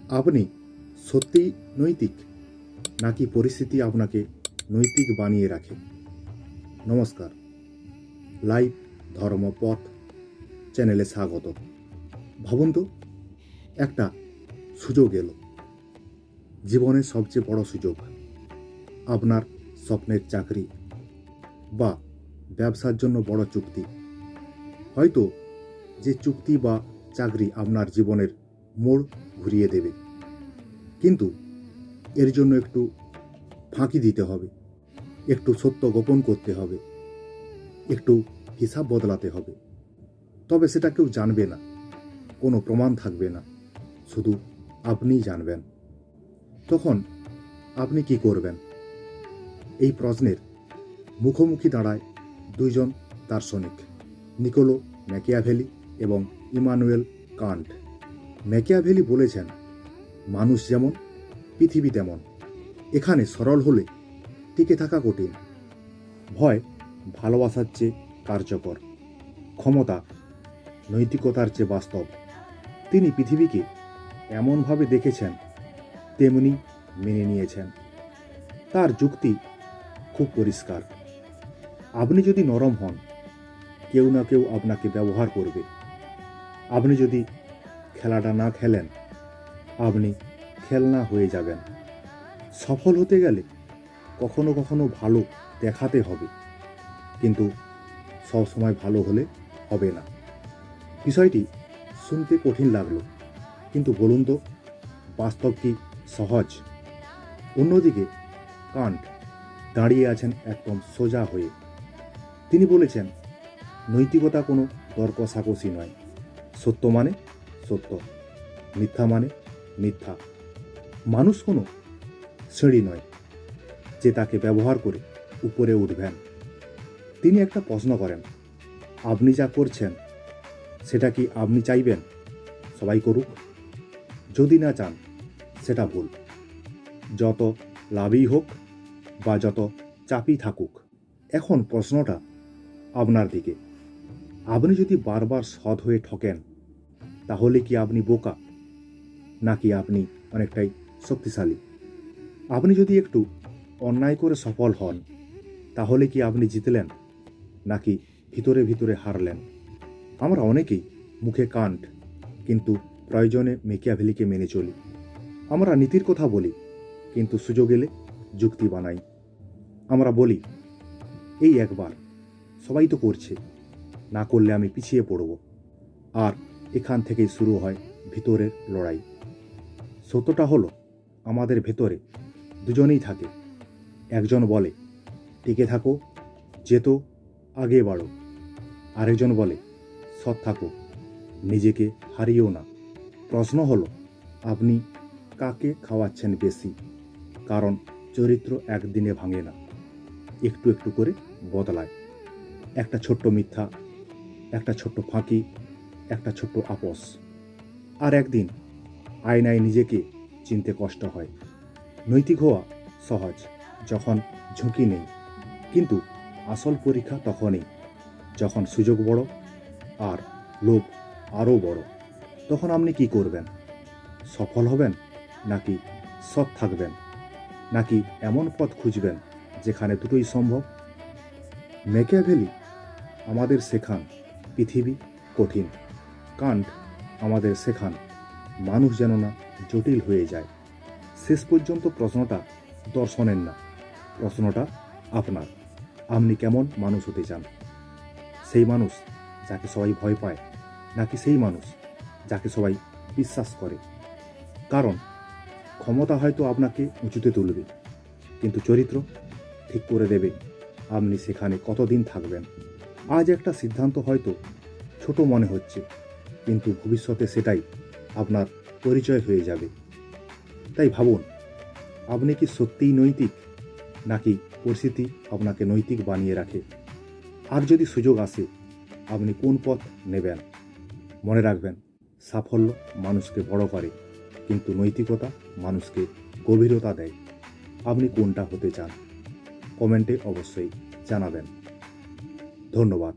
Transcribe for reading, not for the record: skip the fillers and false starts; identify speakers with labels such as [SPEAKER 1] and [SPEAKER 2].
[SPEAKER 1] আপনি সত্যিই নৈতিক, নাকি পরিস্থিতি আপনাকে নৈতিক বানিয়ে রাখে? নমস্কার, লাইভ ধর্মপথ চ্যানেলে স্বাগত। ভাবুন তো, একটা সুযোগ এলো, জীবনের সবচেয়ে বড় সুযোগ, আপনার স্বপ্নের চাকরি বা ব্যবসার জন্য বড় চুক্তি। হয়তো যে চুক্তি বা চাকরি আপনার জীবনের মোড় ঘুরিয়ে দেবে, কিন্তু এর জন্য একটু ফাঁকি দিতে হবে, একটু সত্য গোপন করতে হবে, একটু হিসাব বদলাতে হবে। তবে সেটা কেউ জানবে না, কোনো প্রমাণ থাকবে না, শুধু আপনিই জানবেন। তখন আপনি কি করবেন? এই প্রশ্নের মুখোমুখি দাঁড়ায় দুইজন দার্শনিক, নিকোলো ম্যাকিয়াভেলি এবং ইমানুয়েল কান্ট। ম্যাকিয়াভেলি বলেছেন, মানুষ যেমন পৃথিবী তেমন। এখানে সরল হলে টিকে থাকা কঠিন। ভয় ভালোবাসার চেয়ে কার্যকর, ক্ষমতা নৈতিকতার চেয়ে বাস্তব। তিনি পৃথিবীকে এমনভাবে দেখেছেন, তেমনি মেনে নিয়েছেন। তার যুক্তি খুব পরিষ্কার। আপনি যদি নরম হন, কেউ না কেউ আপনাকে ব্যবহার করবে। আপনি যদি খেলাটা না খেলেন, আপনি খেলনা হয়ে যাবেন। সফল হতে গেলে কখনো কখনো ভালো দেখাতে হবে, কিন্তু সবসময় ভালো হলে হবে না। বিষয়টি শুনতে কঠিন লাগলো, কিন্তু বলুন তো, বাস্তব কি সহজ? অন্যদিকে কান্ট দাঁড়িয়ে আছেন একদম সোজা হয়ে। তিনি বলেছেন, নৈতিকতা কোনো দর কষাকষি নয়। সত্য মানে সত্য, মিথ্যা মানে মিথ্যা। মানুষ কোনো সিঁড়ি নয় যে তাকে ব্যবহার করে উপরে উঠবেন। তিনি একটা প্রশ্ন করেন, আপনি যা করছেন সেটা কি আপনি চাইবেন সবাই করুক? যদি না চান, সেটা ভুল। যত লাভই হোক বা যত চাপই থাকুক। এখন প্রশ্নটা আপনার দিকে। আপনি যদি বারবার সৎ হয়ে ঠকেন, তাহলে কি আপনি বোকা, নাকি আপনি অনেকটাই শক্তিশালী? আপনি যদি একটু অন্যায় করে সফল হন, তাহলে কি আপনি জিতলেন, নাকি ভিতরে ভিতরে হারলেন? আমরা অনেকেই মুখে কান্ট, কিন্তু প্রয়োজনে ম্যাকিয়াভেলিকে মেনে চলি। আমরা নীতির কথা বলি, কিন্তু সুযোগ এলে যুক্তি বানাই। আমরা বলি, এই একবার, সবাই তো করছে, না করলে আমি পিছিয়ে পড়ব। আর এখান থেকেই শুরু হয় ভিতরের লড়াই। সত্যটা হলো, আমাদের ভেতরে দুজনেই থাকে। একজন বলে, টিকে থাকো, যেতো, আগে বাড়ো। আরেকজন বলে, সৎ থাকো, নিজেকে হারিয়েও না। প্রশ্ন হলো, আপনি কাকে খাওয়াচ্ছেন বেশি? কারণ চরিত্র একদিনে ভাঙে না, একটু একটু করে বদলায়। একটা ছোট্ট মিথ্যা, একটা ছোট্ট ফাঁকি, একটা ছোট্ট আপোস, আর একদিন আয়নায় নিজেকে চিনতে কষ্ট হয়। নৈতিক হওয়া সহজ যখন ঝুঁকি নেই, কিন্তু আসল পরীক্ষা তখনই যখন সুযোগ বড় আর লোভ আরও বড়। তখন আপনি কি করবেন? সফল হবেন, নাকি সৎ থাকবেন, নাকি এমন পথ খুঁজবেন যেখানে দুটোই সম্ভব? ম্যাকিয়াভেলি আমাদের শেখান পৃথিবী কঠিন। কান্ট আমাদের শেখান মানুষ যেন না জটিল হয়ে যায়। শেষ পর্যন্ত প্রশ্নটা দর্শনের না, প্রশ্নটা আপনার। আপনি কেমন মানুষ হতে চান? সেই মানুষ যাকে সবাই ভয় পায়, নাকি সেই মানুষ যাকে সবাই বিশ্বাস করে? কারণ ক্ষমতা হয়তো আপনাকে উঁচুতে তুলবে, কিন্তু চরিত্র ঠিক করে দেবে আপনি সেখানে কতদিন থাকবেন। আজ একটা সিদ্ধান্ত হয়তো ছোট মনে হচ্ছে, কিন্তু ভবিষ্যতে সেটাই আপনার পরিচয় হয়ে যাবে। তাই ভাবুন, আপনি কি সত্যিই নৈতিক, নাকি পরিস্থিতি আপনাকে নৈতিক বানিয়ে রাখে? আর যদি সুযোগ আসে, আপনি কোন পথ নেবেন? মনে রাখবেন, সাফল্য মানুষকে বড় করে, কিন্তু নৈতিকতা মানুষকে গভীরতা দেয়। আপনি কোনটা হতে চান? কমেন্টে অবশ্যই জানাবেন। ধন্যবাদ।